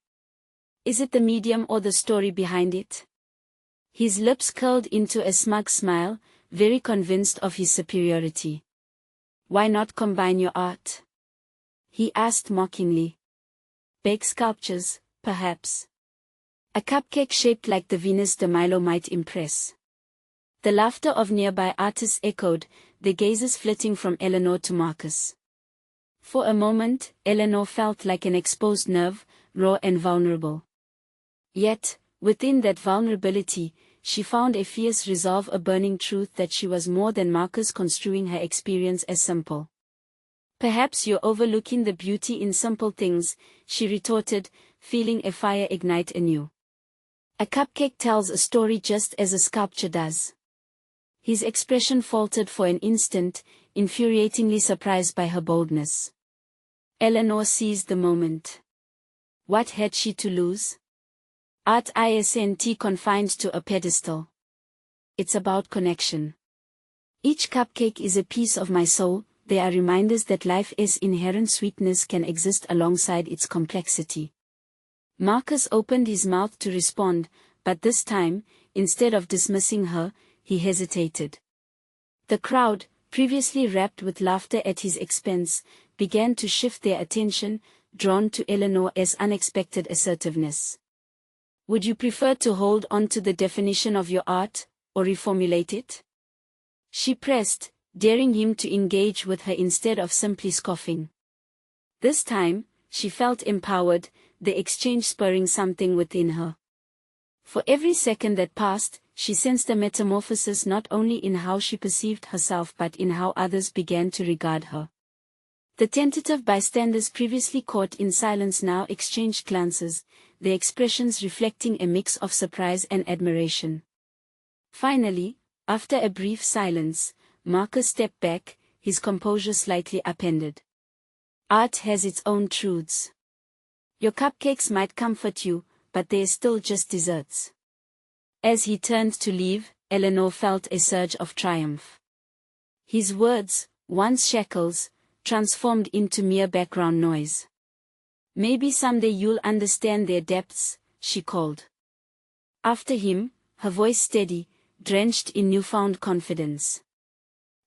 [SPEAKER 1] Is it the medium or the story behind it?" His lips curled into a smug smile, very convinced of his superiority. "Why not combine your art?" he asked mockingly. Bake sculptures, perhaps. A cupcake shaped like the Venus de Milo might impress. The laughter of nearby artists echoed, their gazes flitting from Eleanor to Marcus. For a moment, Eleanor felt like an exposed nerve, raw and vulnerable. Yet, within that vulnerability, she found a fierce resolve, a burning truth that she was more than Marcus, construing her experience as simple. Perhaps you're overlooking the beauty in simple things, she retorted, feeling a fire ignite anew. A cupcake tells a story just as a sculpture does. His expression faltered for an instant, infuriatingly surprised by her boldness. Eleanor seized the moment. What had she to lose? Art isn't confined to a pedestal. It's about connection. Each cupcake is a piece of my soul. They are reminders that life's inherent sweetness can exist alongside its complexity. Marcus opened his mouth to respond, but this time, instead of dismissing her, he hesitated. The crowd, previously rapt with laughter at his expense, began to shift their attention, drawn to Eleanor's unexpected assertiveness. Would you prefer to hold on to the definition of your art, or reformulate it? She pressed, daring him to engage with her instead of simply scoffing. This time, she felt empowered, the exchange spurring something within her. For every second that passed, she sensed a metamorphosis not only in how she perceived herself but in how others began to regard her. The tentative bystanders previously caught in silence now exchanged glances, their expressions reflecting a mix of surprise and admiration. Finally, after a brief silence, Marcus stepped back, his composure slightly upended. Art has its own truths. Your cupcakes might comfort you, but they're still just desserts. As he turned to leave, Eleanor felt a surge of triumph. His words, once shackles, transformed into mere background noise. Maybe someday you'll understand their depths, she called. After him, her voice steady, drenched in newfound confidence.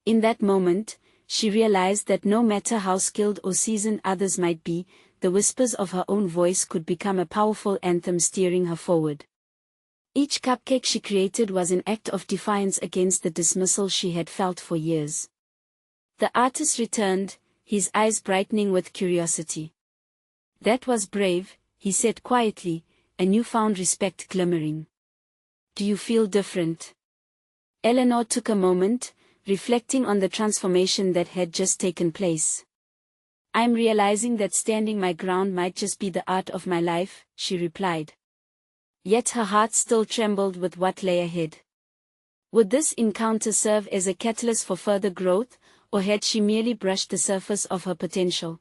[SPEAKER 1] In that moment, she realized that no matter how skilled or seasoned others might be, the whispers of her own voice could become a powerful anthem steering her forward. Each cupcake she created was an act of defiance against the dismissal she had felt for years. The artist returned, his eyes brightening with curiosity. That was brave, he said quietly, a newfound respect glimmering. Do you feel different? Eleanor took a moment, reflecting on the transformation that had just taken place. I'm realizing that standing my ground might just be the art of my life, she replied. Yet her heart still trembled with what lay ahead. Would this encounter serve as a catalyst for further growth, or had she merely brushed the surface of her potential?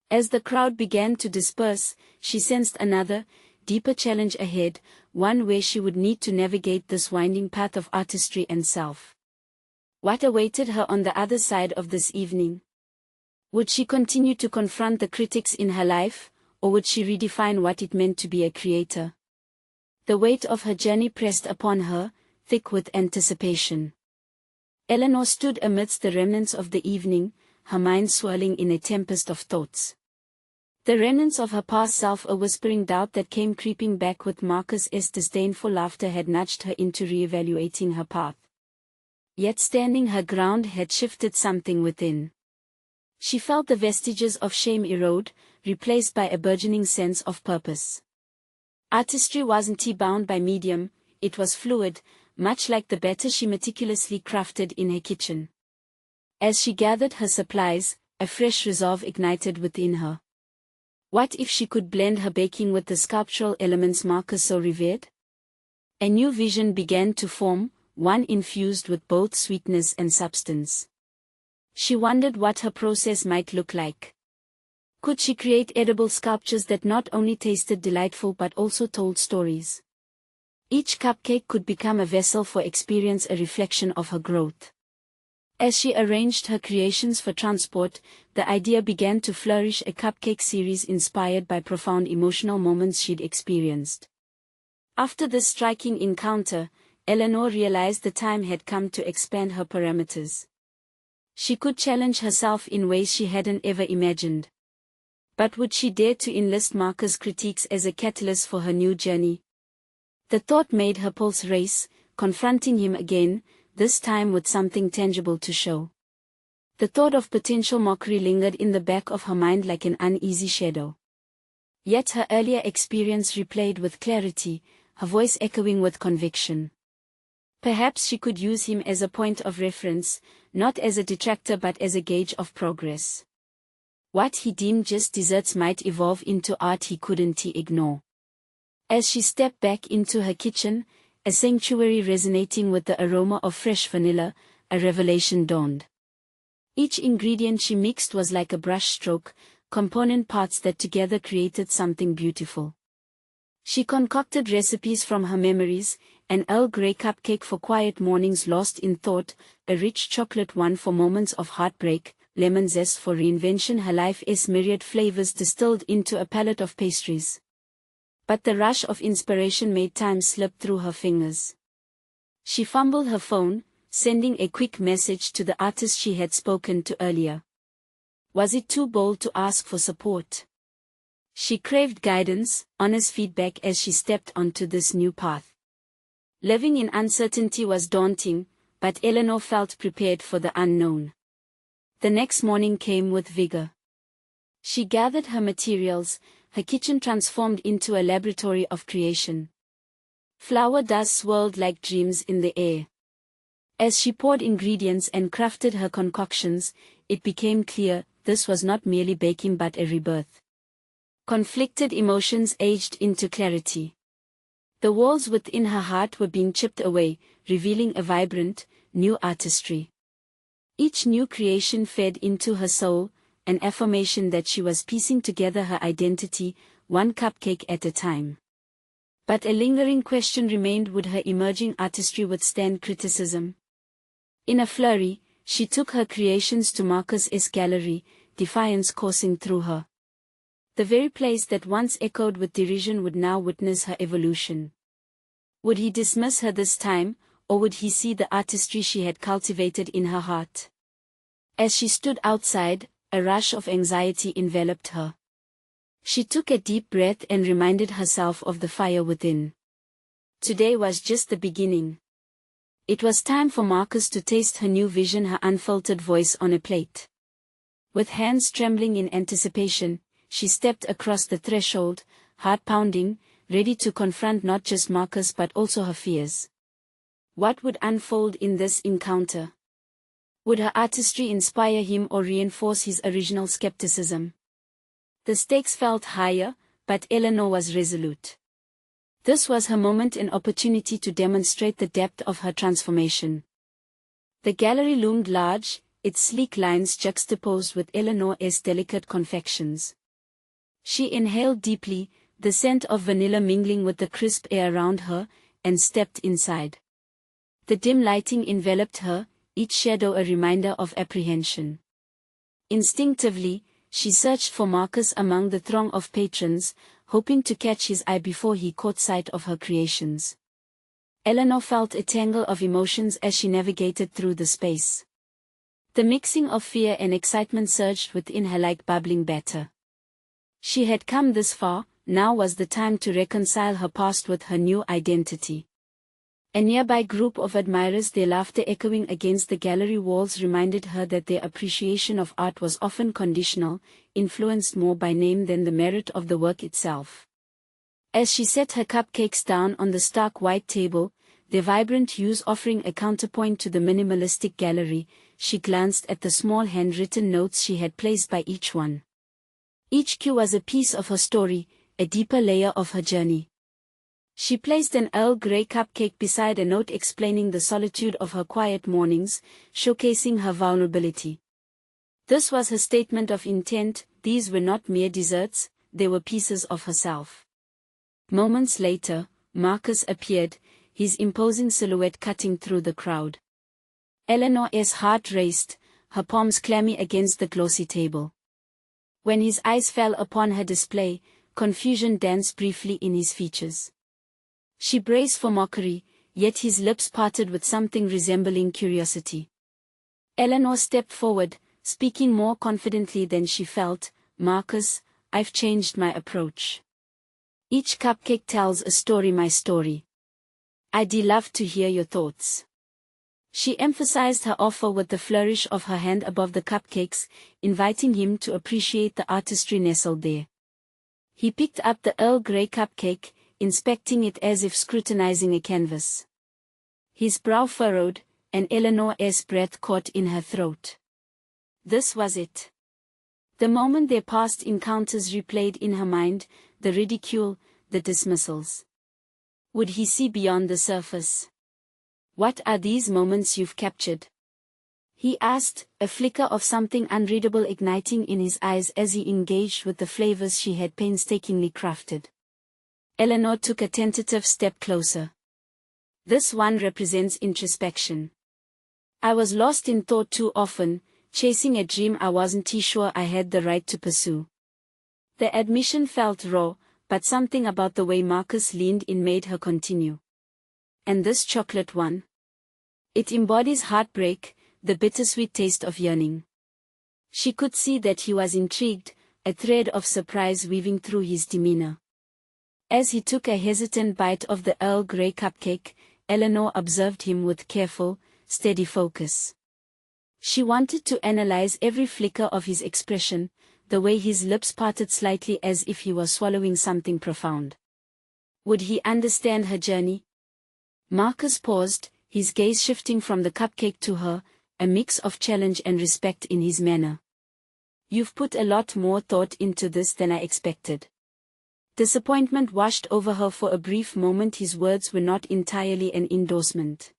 [SPEAKER 1] As the crowd began to disperse, she sensed another, deeper challenge ahead, one where she would need to navigate this winding path of artistry and self. What awaited her on the other side of this evening? Would she continue to confront the critics in her life, or would she redefine what it meant to be a creator? The weight of her journey pressed upon her, thick with anticipation. Eleanor stood amidst the remnants of the evening, her mind swirling in a tempest of thoughts. The remnants of her past self, a whispering doubt that came creeping back with Marcus's disdainful laughter, had nudged her into re-evaluating her path. Yet standing her ground had shifted something within. She felt the vestiges of shame erode, replaced by a burgeoning sense of purpose. Artistry wasn't bound by medium, it was fluid, much like the batter she meticulously crafted in her kitchen. As she gathered her supplies, a fresh resolve ignited within her. What if she could blend her baking with the sculptural elements Marcus so revered? A new vision began to form, one infused with both sweetness and substance. She wondered what her process might look like. Could she create edible sculptures that not only tasted delightful but also told stories? Each cupcake could become a vessel for experience, a reflection of her growth. As she arranged her creations for transport, the idea began to flourish, a cupcake series inspired by profound emotional moments she'd experienced. After this striking encounter, Eleanor realized the time had come to expand her parameters. She could challenge herself in ways she hadn't ever imagined. But would she dare to enlist Marcus' critiques as a catalyst for her new journey? The thought made her pulse race, confronting him again, this time with something tangible to show. The thought of potential mockery lingered in the back of her mind like an uneasy shadow. Yet her earlier experience replayed with clarity, her voice echoing with conviction. Perhaps she could use him as a point of reference, not as a detractor but as a gauge of progress. What he deemed just desserts might evolve into art he couldn't ignore. As she stepped back into her kitchen, a sanctuary resonating with the aroma of fresh vanilla, a revelation dawned. Each ingredient she mixed was like a brushstroke, component parts that together created something beautiful. She concocted recipes from her memories, an Earl Grey cupcake for quiet mornings lost in thought, a rich chocolate one for moments of heartbreak, lemon zest for reinvention, her life's myriad flavors distilled into a palette of pastries. But the rush of inspiration made time slip through her fingers. She fumbled her phone, sending a quick message to the artist she had spoken to earlier. Was it too bold to ask for support? She craved guidance, honest feedback as she stepped onto this new path. Living in uncertainty was daunting, but Eleanor felt prepared for the unknown. The next morning came with vigor. She gathered her materials, her kitchen transformed into a laboratory of creation. Flour dust swirled like dreams in the air. As she poured ingredients and crafted her concoctions, it became clear this was not merely baking but a rebirth. Conflicted emotions aged into clarity. The walls within her heart were being chipped away, revealing a vibrant, new artistry. Each new creation fed into her soul, an affirmation that she was piecing together her identity, one cupcake at a time. But a lingering question remained: would her emerging artistry withstand criticism? In a flurry, she took her creations to Marcus's gallery, defiance coursing through her. The very place that once echoed with derision would now witness her evolution. Would he dismiss her this time, or would he see the artistry she had cultivated in her heart? As she stood outside, a rush of anxiety enveloped her. She took a deep breath and reminded herself of the fire within. Today was just the beginning. It was time for Marcus to taste her new vision, her unfiltered voice on a plate. With hands trembling in anticipation, she stepped across the threshold, heart pounding, ready to confront not just Marcus but also her fears. What would unfold in this encounter? Would her artistry inspire him or reinforce his original skepticism? The stakes felt higher, but Eleanor was resolute. This was her moment and opportunity to demonstrate the depth of her transformation. The gallery loomed large, its sleek lines juxtaposed with Eleanor's delicate confections. She inhaled deeply, the scent of vanilla mingling with the crisp air around her, and stepped inside. The dim lighting enveloped her, each shadow a reminder of apprehension. Instinctively, she searched for Marcus among the throng of patrons, hoping to catch his eye before he caught sight of her creations. Eleanor felt a tangle of emotions as she navigated through the space. The mixing of fear and excitement surged within her like bubbling batter. She had come this far, now was the time to reconcile her past with her new identity. A nearby group of admirers, their laughter echoing against the gallery walls, reminded her that their appreciation of art was often conditional, influenced more by name than the merit of the work itself. As she set her cupcakes down on the stark white table, their vibrant hues offering a counterpoint to the minimalistic gallery, she glanced at the small handwritten notes she had placed by each one. Each cue was a piece of her story, a deeper layer of her journey. She placed an Earl Grey cupcake beside a note explaining the solitude of her quiet mornings, showcasing her vulnerability. This was her statement of intent. These were not mere desserts, they were pieces of herself. Moments later, Marcus appeared, his imposing silhouette cutting through the crowd. Eleanor's heart raced, her palms clammy against the glossy table. When his eyes fell upon her display, confusion danced briefly in his features. She braced for mockery, yet his lips parted with something resembling curiosity. Eleanor stepped forward, speaking more confidently than she felt. "Marcus, I've changed my approach. Each cupcake tells a story, my story. I'd love to hear your thoughts. She emphasized her offer with the flourish of her hand above the cupcakes, inviting him to appreciate the artistry nestled there. He picked up the Earl Grey cupcake, inspecting it as if scrutinizing a canvas. His brow furrowed, and Eleanor's breath caught in her throat. This was it. The moment their past encounters replayed in her mind, the ridicule, the dismissals. Would he see beyond the surface? What are these moments you've captured? He asked, a flicker of something unreadable igniting in his eyes as he engaged with the flavors she had painstakingly crafted. Eleanor took a tentative step closer. This one represents introspection. I was lost in thought too often, chasing a dream I wasn't sure I had the right to pursue. The admission felt raw, but something about the way Marcus leaned in made her continue. And this chocolate one? It embodies heartbreak, the bittersweet taste of yearning. She could see that he was intrigued, a thread of surprise weaving through his demeanor. As he took a hesitant bite of the Earl Grey cupcake, Eleanor observed him with careful, steady focus. She wanted to analyze every flicker of his expression, the way his lips parted slightly as if he was swallowing something profound. Would he understand her journey? Marcus paused, his gaze shifting from the cupcake to her, a mix of challenge and respect in his manner. You've put a lot more thought into this than I expected. Disappointment washed over her for a brief moment. His words were not entirely an endorsement.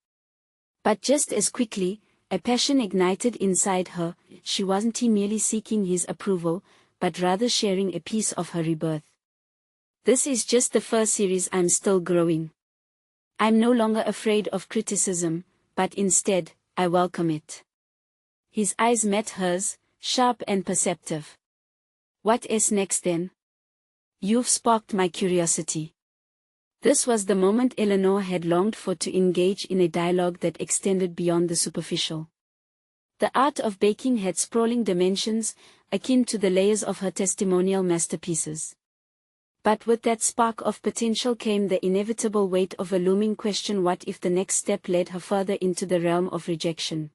[SPEAKER 1] But just as quickly, a passion ignited inside her. She wasn't merely seeking his approval, but rather sharing a piece of her rebirth. This is just the first series. I'm still growing. I'm no longer afraid of criticism, but instead, I welcome it. His eyes met hers, sharp and perceptive. What is next then? You've sparked my curiosity. This was the moment Eleanor had longed for, to engage in a dialogue that extended beyond the superficial. The art of baking had sprawling dimensions, akin to the layers of her testimonial masterpieces. But with that spark of potential came the inevitable weight of a looming question: what if the next step led her further into the realm of rejection?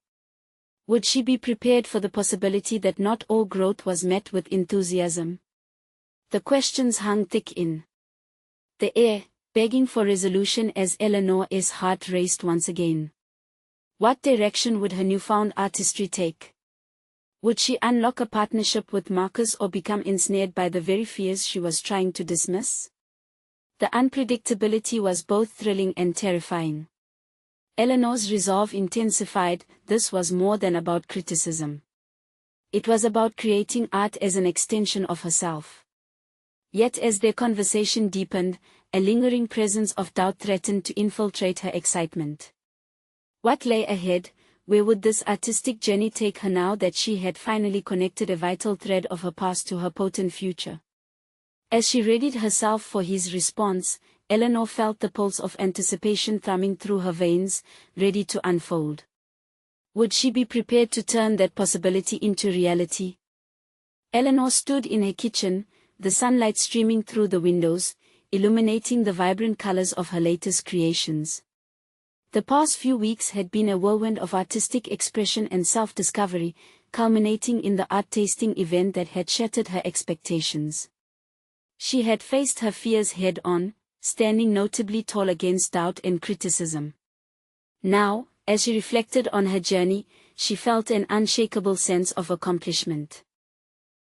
[SPEAKER 1] Would she be prepared for the possibility that not all growth was met with enthusiasm? The questions hung thick in the air, begging for resolution as Eleanor's heart raced once again. What direction would her newfound artistry take? Would she unlock a partnership with Marcus or become ensnared by the very fears she was trying to dismiss? The unpredictability was both thrilling and terrifying. Eleanor's resolve intensified. This was more than about criticism. It was about creating art as an extension of herself. Yet as their conversation deepened, a lingering presence of doubt threatened to infiltrate her excitement. What lay ahead? Where would this artistic journey take her now that she had finally connected a vital thread of her past to her potent future? As she readied herself for his response, Eleanor felt the pulse of anticipation thrumming through her veins, ready to unfold. Would she be prepared to turn that possibility into reality? Eleanor stood in her kitchen, the sunlight streaming through the windows, illuminating the vibrant colors of her latest creations. The past few weeks had been a whirlwind of artistic expression and self-discovery, culminating in the art tasting event that had shattered her expectations. She had faced her fears head-on, standing notably tall against doubt and criticism. Now, as she reflected on her journey, she felt an unshakable sense of accomplishment.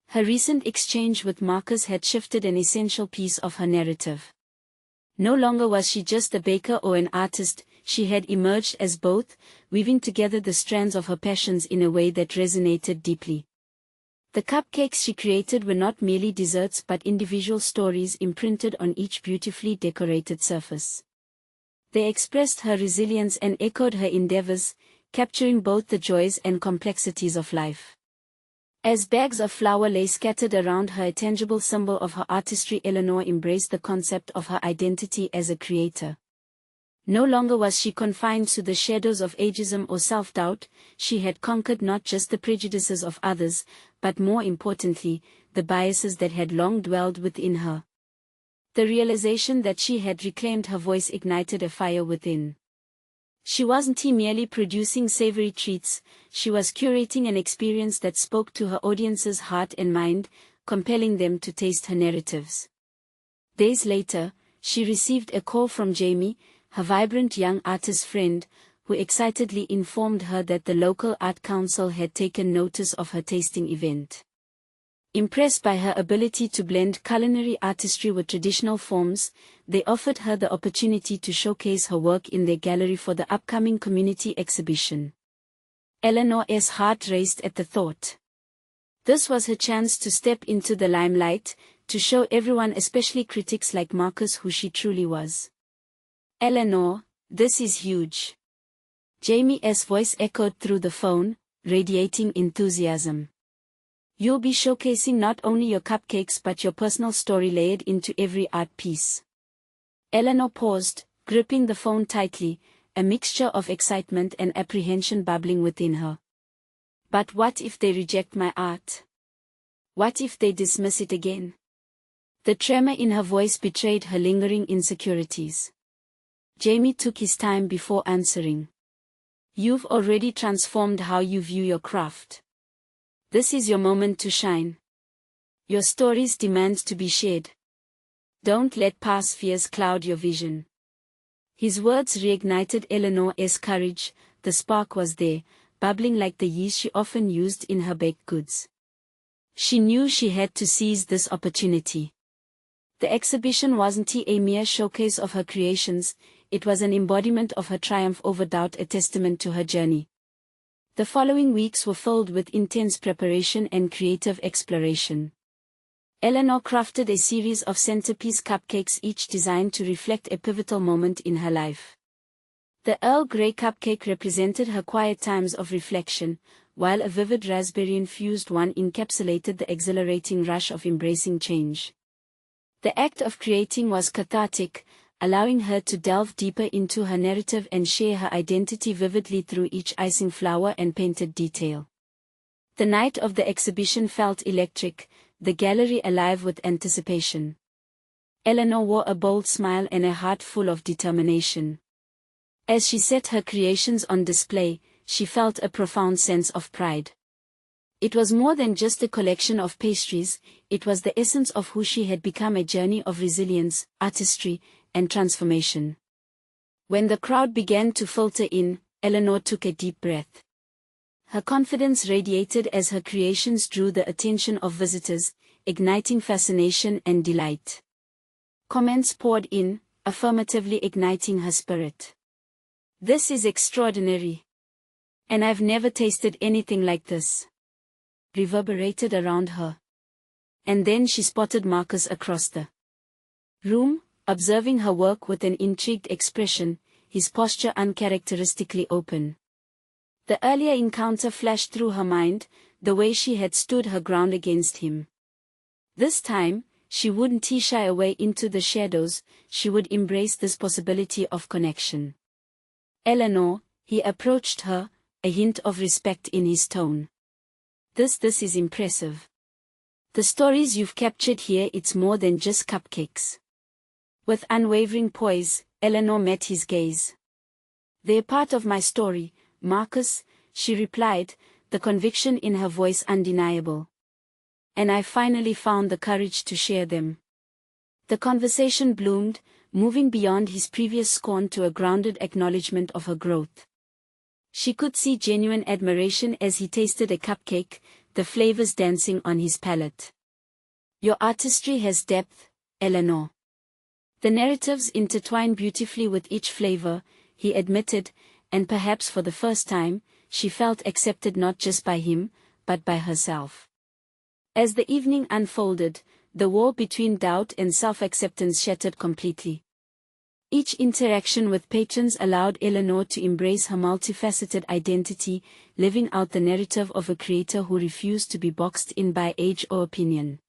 [SPEAKER 1] Her recent exchange with Marcus had shifted an essential piece of her narrative. No longer was she just a baker or an artist, she had emerged as both, weaving together the strands of her passions in a way that resonated deeply. The cupcakes she created were not merely desserts but individual stories imprinted on each beautifully decorated surface. They expressed her resilience and echoed her endeavors, capturing both the joys and complexities of life. As bags of flour lay scattered around her, a tangible symbol of her artistry, Eleanor embraced the concept of her identity as a creator. No longer was she confined to the shadows of ageism or self-doubt. She had conquered not just the prejudices of others, but more importantly, the biases that had long dwelled within her. The realization that she had reclaimed her voice ignited a fire within. She wasn't merely producing savory treats, she was curating an experience that spoke to her audience's heart and mind, compelling them to taste her narratives. Days later, she received a call from Jamie, her vibrant young artist friend, who excitedly informed her that the local art council had taken notice of her tasting event. Impressed by her ability to blend culinary artistry with traditional forms, they offered her the opportunity to showcase her work in their gallery for the upcoming community exhibition. Eleanor's heart raced at the thought. This was her chance to step into the limelight, to show everyone, especially critics like Marcus, who she truly was. "Eleanor, this is huge." Jamie's voice echoed through the phone, radiating enthusiasm. "You'll be showcasing not only your cupcakes but your personal story layered into every art piece." Eleanor paused, gripping the phone tightly, a mixture of excitement and apprehension bubbling within her. "But what if they reject my art? What if they dismiss it again?" The tremor in her voice betrayed her lingering insecurities. Jamie took his time before answering. "You've already transformed how you view your craft. This is your moment to shine. Your stories demand to be shared. Don't let past fears cloud your vision." His words reignited Eleanor's courage. The spark was there, bubbling like the yeast she often used in her baked goods. She knew she had to seize this opportunity. The exhibition wasn't a mere showcase of her creations, it was an embodiment of her triumph over doubt, a testament to her journey. The following weeks were filled with intense preparation and creative exploration. Eleanor crafted a series of centerpiece cupcakes, each designed to reflect a pivotal moment in her life. The Earl Grey cupcake represented her quiet times of reflection, while a vivid raspberry-infused one encapsulated the exhilarating rush of embracing change. The act of creating was cathartic, allowing her to delve deeper into her narrative and share her identity vividly through each icing flower and painted detail. The night of the exhibition felt electric, the gallery alive with anticipation. Eleanor wore a bold smile and a heart full of determination. As she set her creations on display, she felt a profound sense of pride. It was more than just a collection of pastries, it was the essence of who she had become, a journey of resilience, artistry, and transformation. When the crowd began to filter in, Eleanor took a deep breath. Her confidence radiated as her creations drew the attention of visitors, igniting fascination and delight. Comments poured in, affirmatively igniting her spirit. "This is extraordinary. And I've never tasted anything like this," reverberated around her. And then she spotted Marcus across the room, observing her work with an intrigued expression, his posture uncharacteristically open. The earlier encounter flashed through her mind, the way she had stood her ground against him. This time, she wouldn't shy away into the shadows, she would embrace this possibility of connection. "Eleanor," he approached her, a hint of respect in his tone. This is impressive. The stories you've captured here, it's more than just cupcakes." With unwavering poise, Eleanor met his gaze. "They're part of my story, Marcus," she replied, the conviction in her voice undeniable. "And I finally found the courage to share them." The conversation bloomed, moving beyond his previous scorn to a grounded acknowledgement of her growth. She could see genuine admiration as he tasted a cupcake, the flavors dancing on his palate. "Your artistry has depth, Eleanor. The narratives intertwine beautifully with each flavor," he admitted, and perhaps for the first time, she felt accepted not just by him, but by herself. As the evening unfolded, the wall between doubt and self-acceptance shattered completely. Each interaction with patrons allowed Eleanor to embrace her multifaceted identity, living out the narrative of a creator who refused to be boxed in by age or opinion.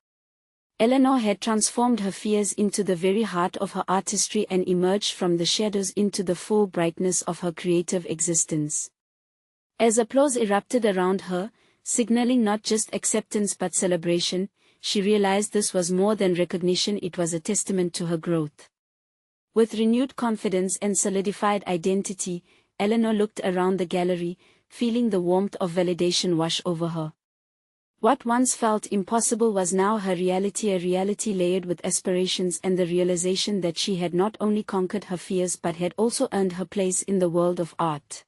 [SPEAKER 1] Eleanor had transformed her fears into the very heart of her artistry and emerged from the shadows into the full brightness of her creative existence. As applause erupted around her, signaling not just acceptance but celebration, she realized this was more than recognition, it was a testament to her growth. With renewed confidence and solidified identity, Eleanor looked around the gallery, feeling the warmth of validation wash over her. What once felt impossible was now her reality, a reality layered with aspirations and the realization that she had not only conquered her fears but had also earned her place in the world of art.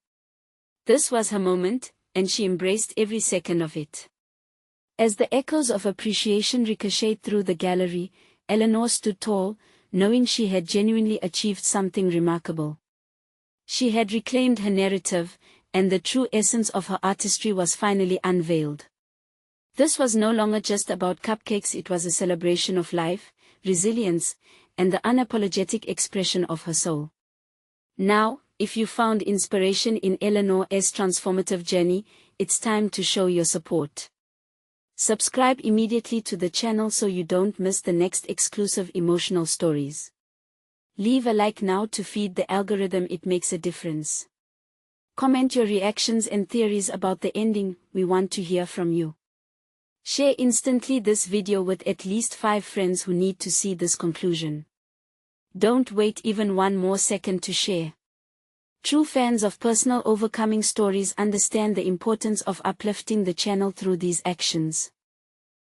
[SPEAKER 1] This was her moment, and she embraced every second of it. As the echoes of appreciation ricocheted through the gallery, Eleanor stood tall, knowing she had genuinely achieved something remarkable. She had reclaimed her narrative, and the true essence of her artistry was finally unveiled. This was no longer just about cupcakes, it was a celebration of life, resilience, and the unapologetic expression of her soul. Now, if you found inspiration in Eleanor's transformative journey, it's time to show your support. Subscribe immediately to the channel so you don't miss the next exclusive emotional stories. Leave a like now to feed the algorithm, it makes a difference. Comment your reactions and theories about the ending, we want to hear from you. Share instantly this video with at least 5 friends who need to see this conclusion. Don't wait even one more second to share. True fans of personal overcoming stories understand the importance of uplifting the channel through these actions.